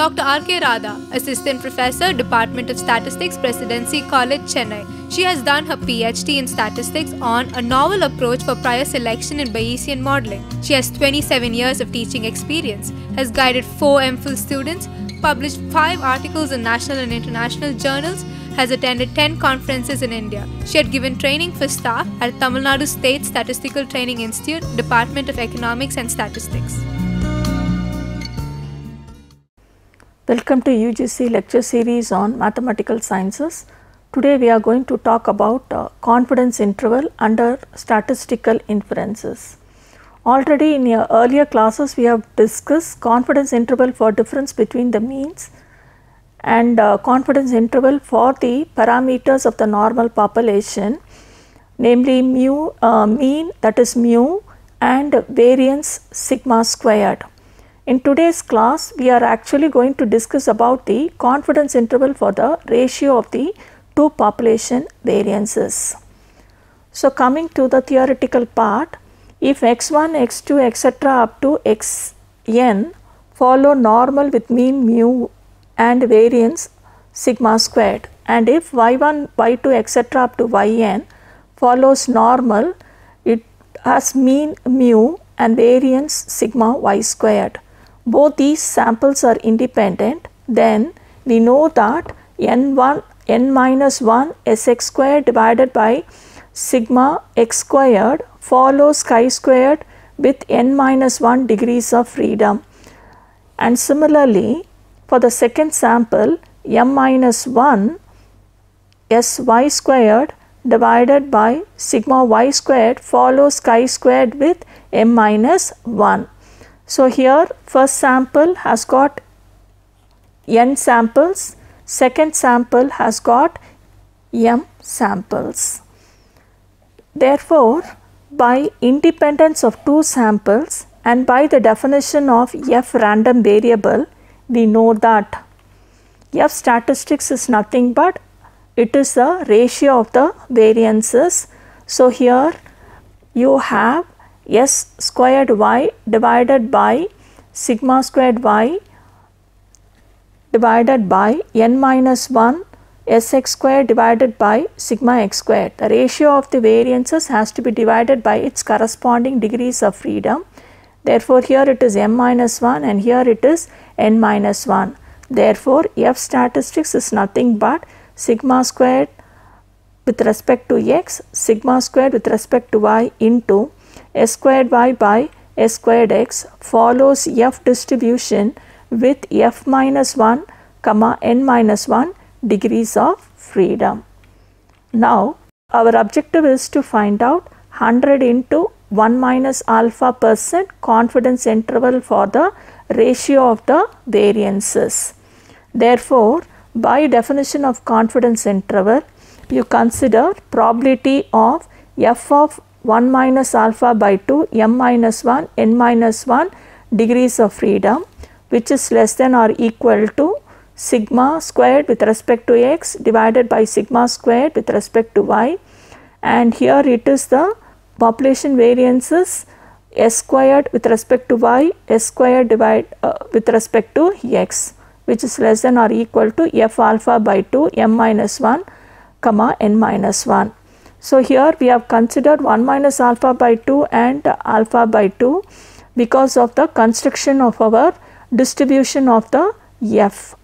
Dr. R.K. Radha, Assistant Professor, Department of Statistics, Presidency College, Chennai. She has done her PhD in statistics on a novel approach for prior selection in Bayesian modeling. She has 27 years of teaching experience, has guided 4 MPhil students, published 5 articles in national and international journals, has attended 10 conferences in India. She had given training for staff at Tamil Nadu State Statistical Training Institute, Department of Economics and Statistics. Welcome to UGC lecture series on mathematical sciences. Today we are going to talk about confidence interval under statistical inferences. Already in your earlier classes we have discussed confidence interval for difference between the means and confidence interval for the parameters of the normal population, namely mean, that is mu, and variance sigma squared. In today's class we are actually going to discuss about the confidence interval for the ratio of the two population variances. So coming to the theoretical part, if x1, x2 etc. up to xn follow normal with mean mu and variance sigma squared, and if y1, y2 etc. up to yn follows normal, it has mean mu and variance sigma y squared. Both these samples are independent, then we know that n minus 1 sx squared divided by sigma x squared follows chi squared with n minus 1 degrees of freedom. And similarly for the second sample, m minus 1 sy squared divided by sigma y squared follows chi squared with m minus 1. So here first sample has got n samples, second sample has got m samples. Therefore, by independence of two samples and by the definition of f random variable, we know that f statistics is nothing but it is the ratio of the variances. So here you have s squared y divided by sigma squared y divided by n minus 1 sx squared divided by sigma x squared. The ratio of the variances has to be divided by its corresponding degrees of freedom. Therefore, here it is m minus 1 and here it is n minus 1. Therefore, f statistics is nothing but sigma squared with respect to x, sigma squared with respect to y into s squared y by s squared x follows f distribution with f minus 1 comma n minus 1 degrees of freedom. Now our objective is to find out 100 into 1 minus alpha % confidence interval for the ratio of the variances. Therefore, by definition of confidence interval, you consider probability of f of 1 minus alpha by 2 m minus 1 n minus 1 degrees of freedom, which is less than or equal to sigma squared with respect to x divided by sigma squared with respect to y, and here it is the population variances s squared with respect to y, s squared with respect to x, which is less than or equal to f alpha by 2 m minus 1 comma n minus 1. So here we have considered 1 minus alpha by 2 and alpha by 2 because of the construction of our distribution of the f.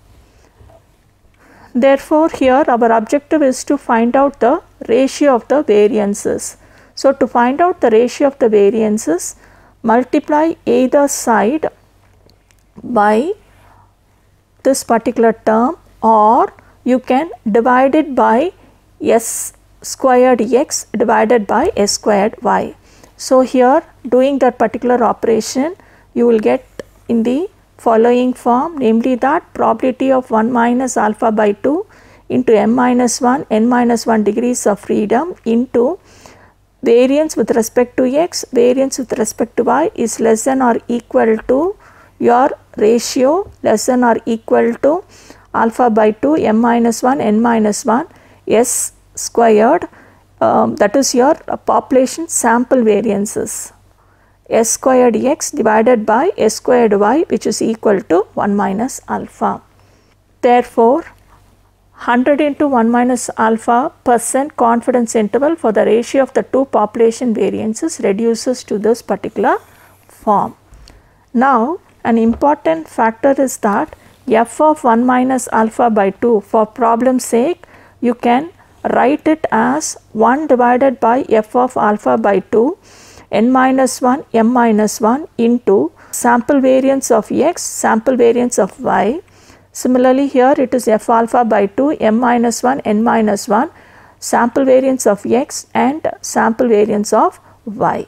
Therefore, here our objective is to find out the ratio of the variances. So to find out the ratio of the variances, multiply either side by this particular term, or you can divide it by s squared x divided by s squared y. So here doing that particular operation you will get in the following form, namely that probability of 1 minus alpha by 2 into m minus 1 n minus 1 degrees of freedom into variance with respect to x, variance with respect to y is less than or equal to your ratio less than or equal to alpha by 2 m minus 1 n minus 1 s squared, that is your population sample variances s squared x divided by s squared y, which is equal to 1 minus alpha. Therefore, 100 into 1 minus alpha % confidence interval for the ratio of the two population variances reduces to this particular form. Now, an important factor is that f of 1 minus alpha by 2, for problem's sake, you can write it as 1 divided by f of alpha by 2 n minus 1 m minus 1 into sample variance of x, sample variance of y. Similarly, here it is f alpha by 2 m minus 1 n minus 1 sample variance of x and sample variance of y.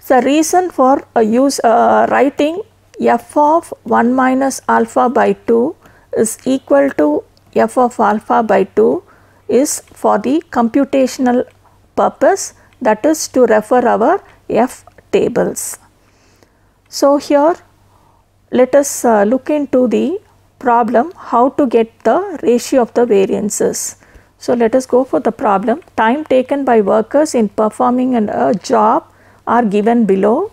The reason for writing f of 1 minus alpha by 2 is equal to f of alpha by 2 is for the computational purpose, that is to refer our f tables. So, here let us look into the problem how to get the ratio of the variances. So, let us go for the problem. Time taken by workers in performing a job are given below.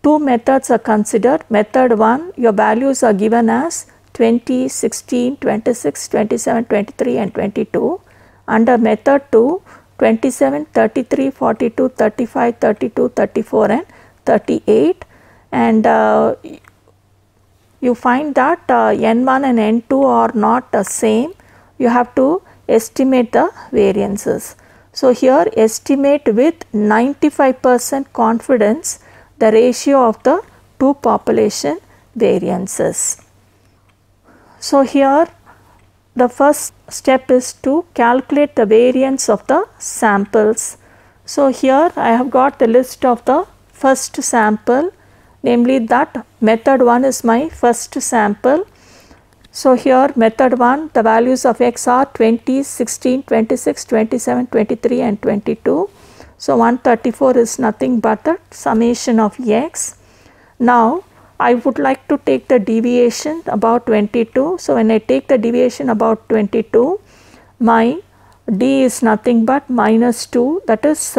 Two methods are considered. Method 1, your values are given as 20, 16, 26, 27, 23 and 22. Under method 2, 27, 33, 42, 35, 32, 34 and 38, and you find that n1 and n2 are not the same. You have to estimate the variances. So, here estimate with 95% confidence the ratio of the two population variances. So, here the first step is to calculate the variance of the samples. So, here I have got the list of the first sample, namely that method 1 is my first sample. So, here method 1, the values of x are 20, 16, 26, 27, 23 and 22. So, 134 is nothing but the summation of x. Now, I would like to take the deviation about 22. So, when I take the deviation about 22, my d is nothing but minus 2, that is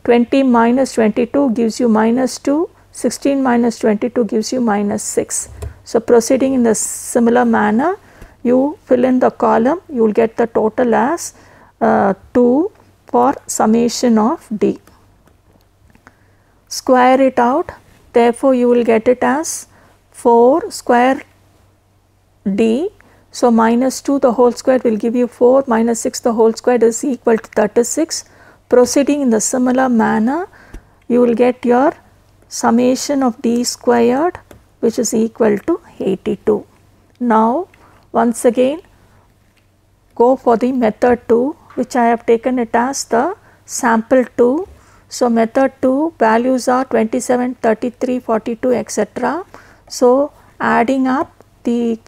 20 minus 22 gives you minus 2, 16 minus 22 gives you minus 6. So, proceeding in the similar manner, you fill in the column, you will get the total as 2 for summation of d. Square it out, therefore, you will get it as 4 square d. So, minus 2 the whole square will give you 4, minus 6 the whole square is equal to 36. Proceeding in the similar manner, you will get your summation of d squared, which is equal to 82. Now, once again go for the method 2, which I have taken it as the sample 2. So, method 2 values are 27, 33, 42 etc. So, adding up the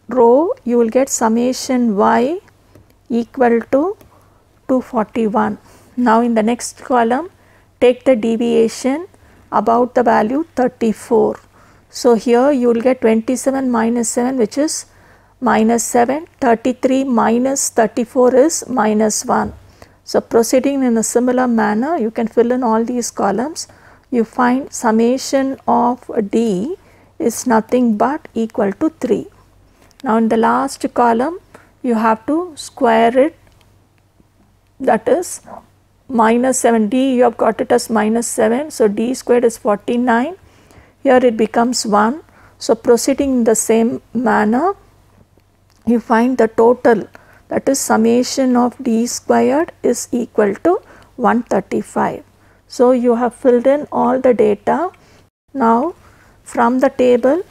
row, you will get summation y equal to 241. Now, in the next column, take the deviation about the value 34. So, here you will get 27 minus 7, which is minus 7, 33 minus 34 is minus 1. So, proceeding in a similar manner, you can fill in all these columns. You find summation of d is nothing but equal to 3. Now, in the last column, you have to square it, that is minus 7, d you have got it as minus 7. So, d squared is 49. Here it becomes 1. So, proceeding in the same manner, you find the total, that is summation of d squared is equal to 135. So, you have filled in all the data. Now, from the table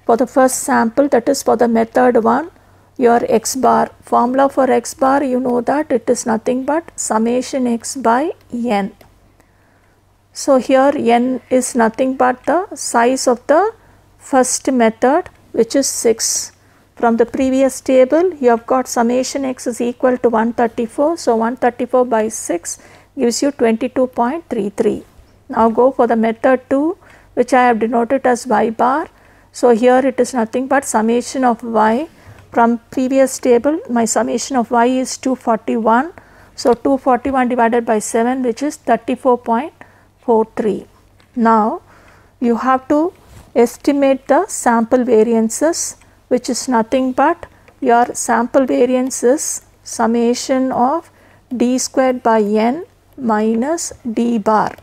for the first sample, that is for the method 1, your x bar, formula for x bar, you know that it is nothing but summation x by n. So, here n is nothing but the size of the first method, which is 6. From the previous table, you have got summation x is equal to 134. So, 134 by 6 gives you 22.33. Now, go for the method 2, which I have denoted as y bar. So, here it is nothing but summation of y. From previous table, my summation of y is 241. So, 241 divided by 7, which is 34.5. 0.43. Now you have to estimate the sample variances, which is nothing but your sample variance is summation of d squared by n minus d bar,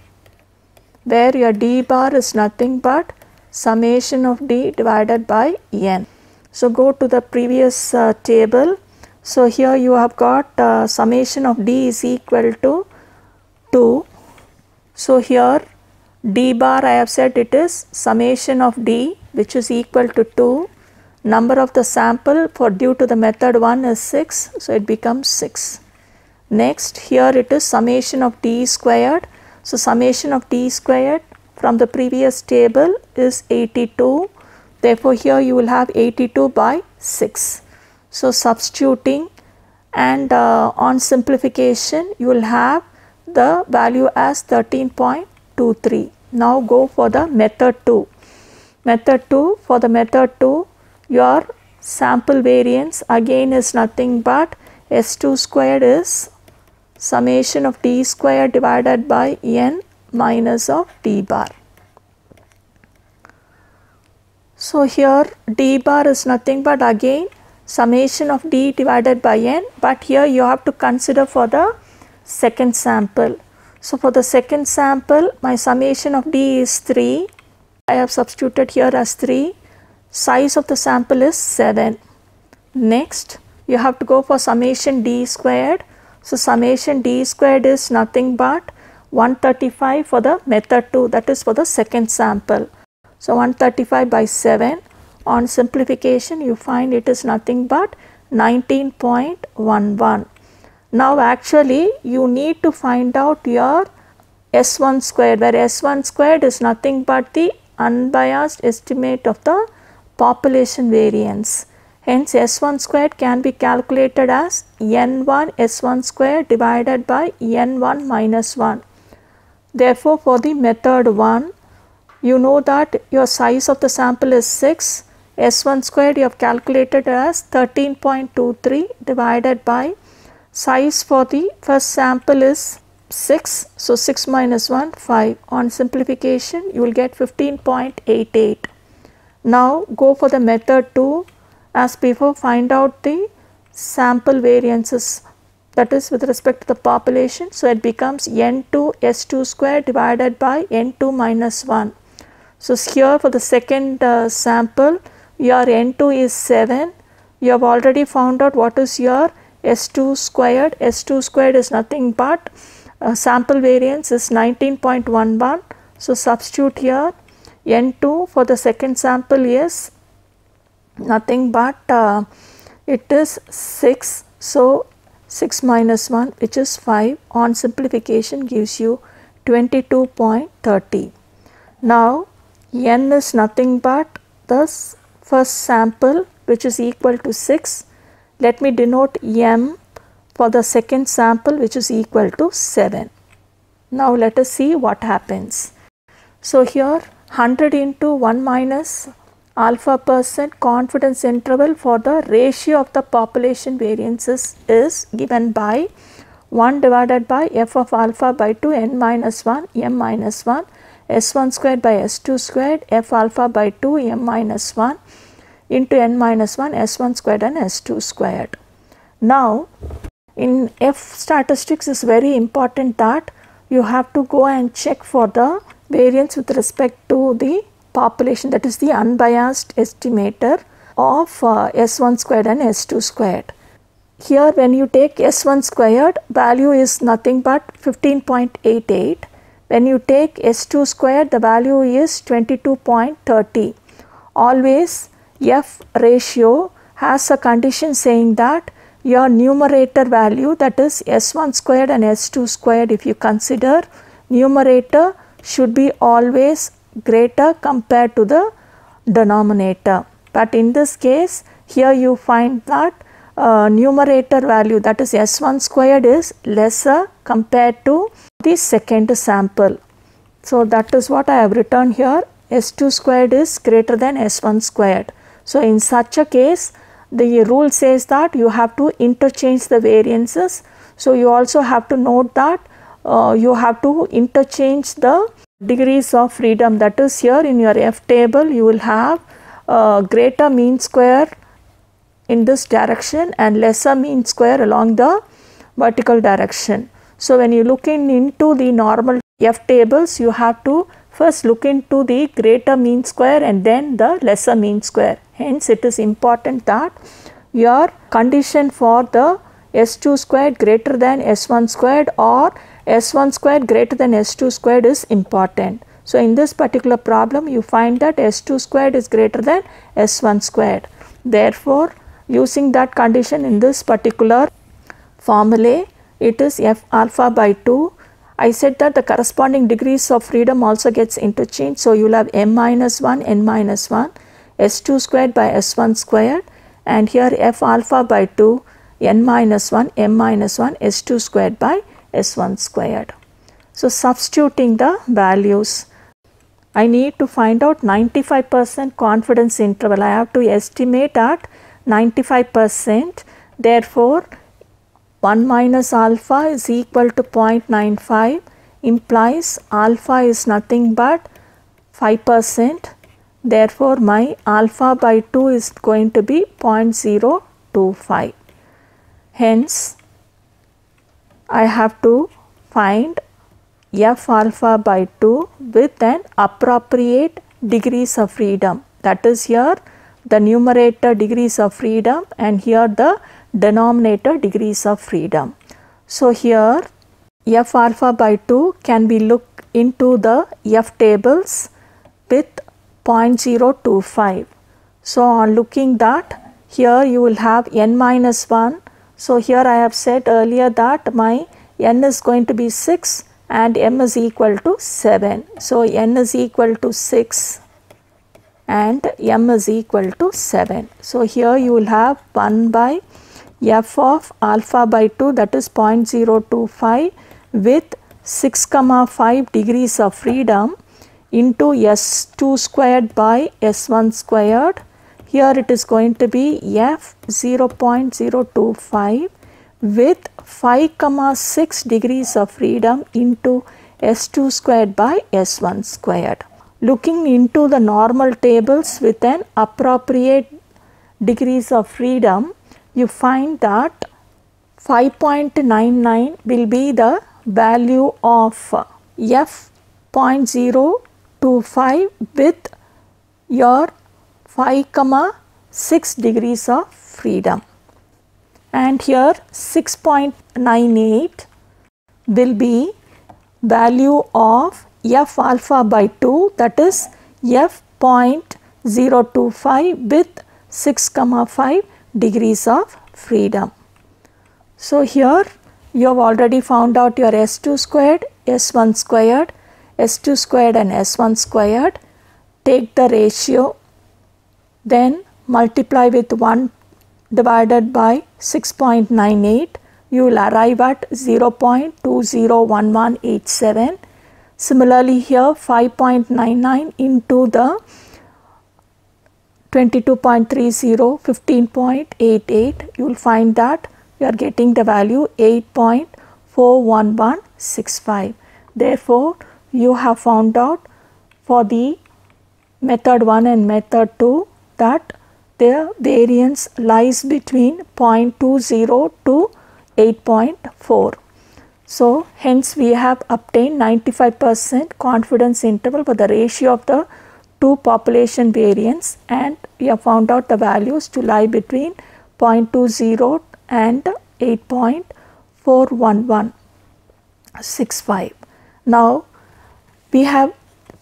where your d bar is nothing but summation of d divided by n. So go to the previous table. So here you have got summation of d is equal to 2. So here d bar, I have said it is summation of d, which is equal to 2. Number of the sample for due to the method 1 is 6, so it becomes 6. Next, here it is summation of d squared. So summation of d squared from the previous table is 82. Therefore here you will have 82 by 6. So substituting and on simplification you will have the value as 13.23. Now go for the method 2. Method 2, for the method 2 your sample variance again is nothing but S2 squared is summation of d squared divided by n minus of d bar. So here d bar is nothing but again summation of d divided by n, but here you have to consider for the second sample. So for the second sample my summation of d is 3. I have substituted here as 3. Size of the sample is 7. Next you have to go for summation d squared. So summation d squared is nothing but 135 for the method 2, that is for the second sample. So 135 by 7, on simplification you find it is nothing but 19.11. Now actually you need to find out your S1 squared, where S1 squared is nothing but the unbiased estimate of the population variance. Hence S1 squared can be calculated as n1 S1 squared divided by n1 minus 1. Therefore for the method 1 you know that your size of the sample is 6. S1 squared you have calculated as 13.23 divided by size for the first sample is 6. So 6 minus 1, 5. On simplification you will get 15.88. Now go for the method 2. As before, find out the sample variances, that is with respect to the population. So it becomes n2 S2 squared divided by n2 minus 1. So here for the second sample your n2 is 7. You have already found out what is your S2 squared. S2 squared is nothing but sample variance is 19.11. So substitute here n2 for the second sample is nothing but it is 6. So 6 minus 1, which is 5, on simplification gives you 22.30. Now n is nothing but the first sample, which is equal to 6. Let me denote m for the second sample, which is equal to 7. Now let us see what happens. So here 100 into 1 minus alpha % confidence interval for the ratio of the population variances is given by 1 divided by f of alpha by 2 n minus 1 m minus 1 S1 squared by S2 squared f alpha by 2 m minus 1 into n minus 1 S1 squared and S2 squared. Now in F statistics is very important that you have to go and check for the variance with respect to the population, that is the unbiased estimator of S1 squared and S2 squared. Here when you take S1 squared, value is nothing but 15.88. When you take S2 squared, the value is 22.30. Always F ratio has a condition saying that your numerator value, that is S1 squared and S2 squared, if you consider, numerator should be always greater compared to the denominator. But in this case here you find that numerator value, that is S1 squared, is lesser compared to the second sample. So that is what I have written here, S2 squared is greater than S1 squared. So in such a case the rule says that you have to interchange the variances. So you also have to note that you have to interchange the degrees of freedom. That is, here in your F table you will have greater mean square in this direction and lesser mean square along the vertical direction. So, when you look into the normal F tables, you have to first look into the greater mean square and then the lesser mean square. Hence, it is important that your condition for the S2 squared greater than S1 squared or S1 squared greater than S2 squared is important. So, in this particular problem, you find that S2 squared is greater than S1 squared. Therefore, using that condition in this particular formulae, it is F alpha by 2. I said that the corresponding degrees of freedom also gets interchanged. So, you will have m minus 1, n minus 1, S2 squared by S1 squared, and here F alpha by 2, n minus 1, m minus 1, S2 squared by S1 squared. So, substituting the values, I need to find out 95% confidence interval. I have to estimate at 95%. Therefore, 1 minus alpha is equal to 0.95 implies alpha is nothing but 5%. Therefore, my alpha by 2 is going to be 0.025. Hence, I have to find F alpha by 2 with an appropriate degrees of freedom. That is, here the numerator degrees of freedom and here the denominator degrees of freedom. So, here F alpha by 2 can be looked into the F tables with 0.025. So, on looking that, here you will have n minus 1. So, here I have said earlier that my n is going to be 6 and m is equal to 7. So, n is equal to 6 and m is equal to 7. So, here you will have 1 by f of alpha by 2, that is 0.025 with 6,5 degrees of freedom into S2 squared by S1 squared. Here it is going to be f 0.025 with 5,6 degrees of freedom into S2 squared by S1 squared. Looking into the normal tables with an appropriate degrees of freedom, you find that 5.99 will be the value of f 0.025 with your 5,6 degrees of freedom, and here 6.98 will be value of f alpha by 2, that is f 0.025 with 6,5 degrees of freedom. So, here you have already found out your S2 squared, S1 squared, S2 squared and S1 squared. Take the ratio, then multiply with 1 divided by 6.98, you will arrive at 0.201187. Similarly, here 5.99 into the 22.30, 15.88, you will find that you are getting the value 8.41165. Therefore, you have found out for the method 1 and method 2 that their variance lies between 0.20 to 8.4. So, hence we have obtained 95% confidence interval for the ratio of the two population variance, and we have found out the values to lie between 0.20 and 8.41165. Now, we have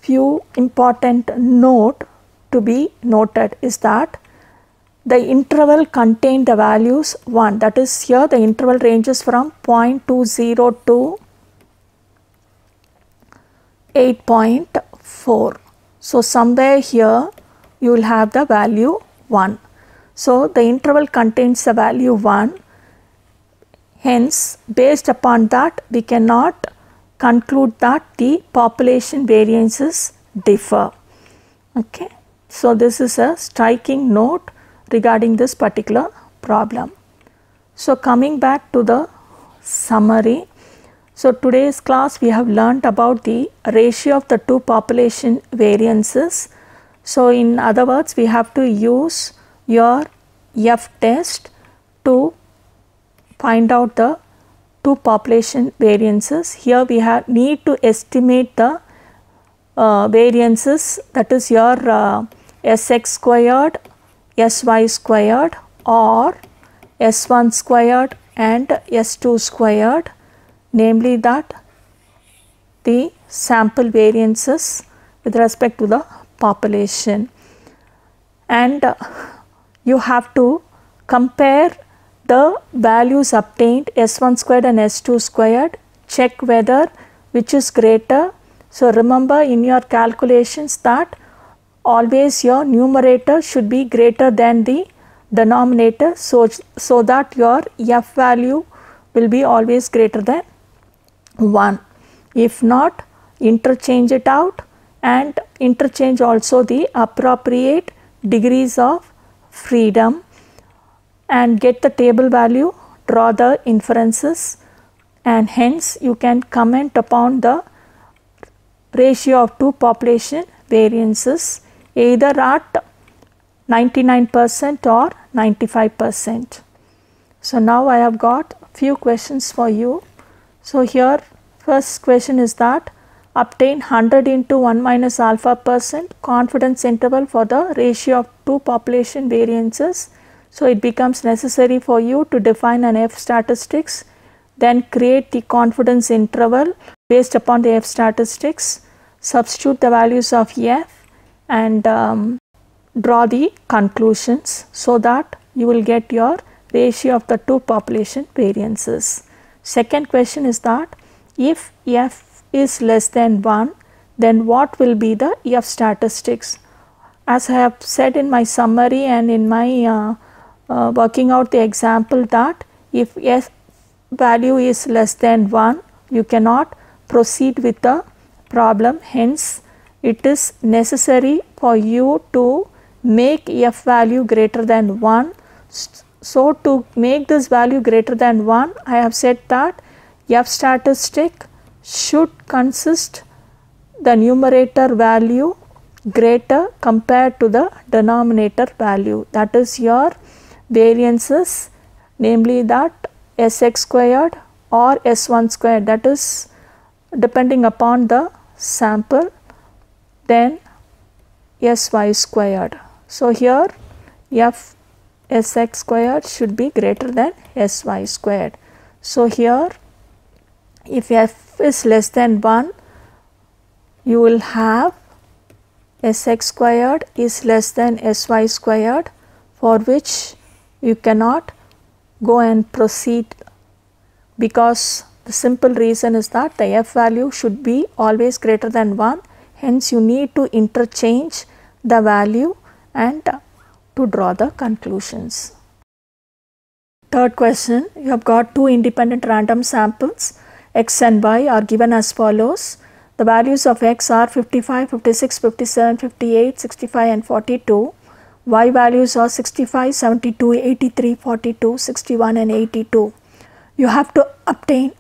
few important note to be noted is that the interval contain the values 1, that is, here the interval ranges from 0.20 to 8.4. So, somewhere here you will have the value 1. So, the interval contains the value 1. Hence, based upon that, we cannot conclude that the population variances differ. Okay. So, this is a striking note regarding this particular problem. So, coming back to the summary. So today's class we have learnt about the ratio of the two population variances. So in other words, we have to use your F test to find out the two population variances. Here we need to estimate the variances, that is your Sx squared, Sy squared, or S1 squared and S2 squared, namely that the sample variances with respect to the population. And you have to compare the values obtained S1 squared and S2 squared, check whether which is greater. So remember in your calculations that always your numerator should be greater than the denominator, so that your F value will be always greater than 1. If not, interchange it out and interchange also the appropriate degrees of freedom and get the table value, draw the inferences, and hence you can comment upon the ratio of two population variances either at 99% or 95%. So now I have got few questions for you. So here first question is that obtain 100 into 1 minus alpha percent confidence interval for the ratio of two population variances. So it becomes necessary for you to define an F statistics, then create the confidence interval based upon the F statistics, substitute the values of F and draw the conclusions so that you will get your ratio of the two population variances. Second question is that if F is less than 1, then what will be the F statistics? As I have said in my summary and in my working out the example, that if F value is less than 1, you cannot proceed with the problem. Hence, it is necessary for you to make F value greater than 1. So, to make this value greater than 1, I have said that F statistic should consist the numerator value greater compared to the denominator value, that is your variances, namely that Sx squared or S1 squared, that is depending upon the sample, then Sy squared. So here F Sx squared should be greater than Sy squared. So here if F is less than 1, you will have Sx squared is less than Sy squared, for which you cannot go and proceed, because the simple reason is that the F value should be always greater than 1. Hence, you need to interchange the value and to draw the conclusions. Third question, you have got two independent random samples x and y are given as follows. The values of x are 55, 56, 57, 58, 65 and 42. Y values are 65, 72, 83, 42, 61 and 82. You have to obtain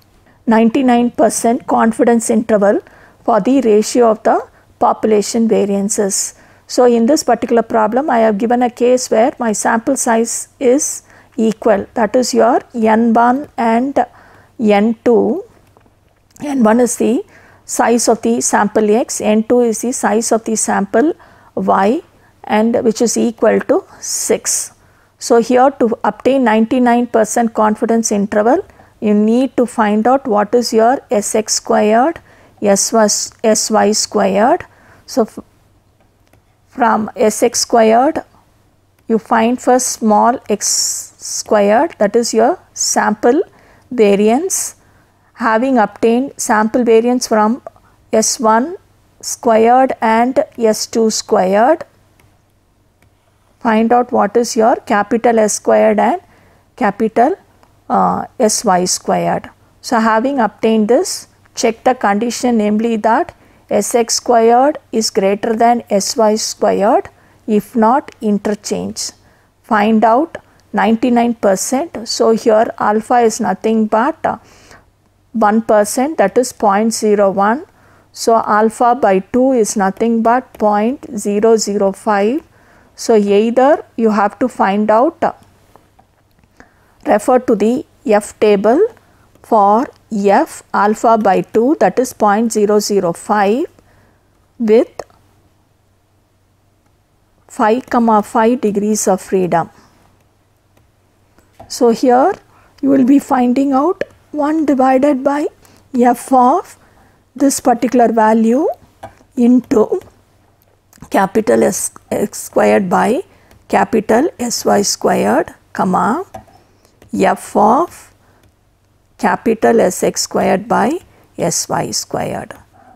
99% confidence interval for the ratio of the population variances. So in this particular problem, I have given a case where my sample size is equal, that is your n1 and n2. n1 is the size of the sample x, n2 is the size of the sample y, and which is equal to 6. So here to obtain 99% confidence interval, you need to find out what is your Sx squared, Sy squared. So from Sx squared, you find first small x squared, that is your sample variance. Having obtained sample variance from S1 squared and S2 squared, find out what is your capital S squared and capital Sy squared. So having obtained this, check the condition, namely that Sx squared is greater than Sy squared. If not, interchange. Find out 99%. So here alpha is nothing but 1%, that is 0.01. So, alpha by 2 is nothing but 0.005. So, either you have to find out, refer to the F table for F alpha by 2, that is 0.005 with 5,5 degrees of freedom. So, here you will be finding out 1 divided by F of this particular value into capital S x squared by capital SY squared, comma F of capital Sx squared by Sy squared.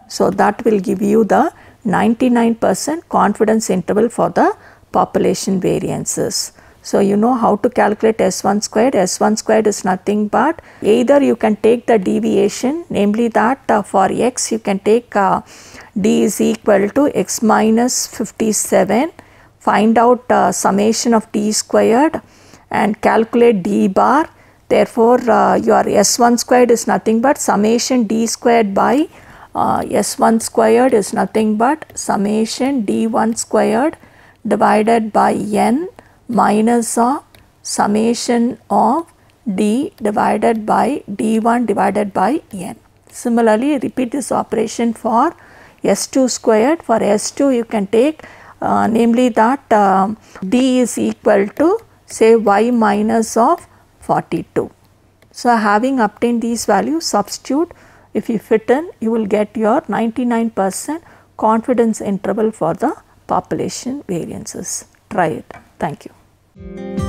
So, that will give you the 99% confidence interval for the population variances. So, you know how to calculate S1 squared. S1 squared is nothing but either you can take the deviation, namely that for x you can take d is equal to x minus 57, find out summation of d squared and calculate d bar. Therefore, your S1 squared is nothing but summation d squared by S1 squared is nothing but summation d1 squared divided by n minus of summation of d divided by d1 divided by n. Similarly, repeat this operation for S2 squared. For S2 you can take namely that d is equal to say y minus of 42. So, having obtained these values, substitute, if you fit in, you will get your 99% confidence interval for the population variances. Try it. Thank you.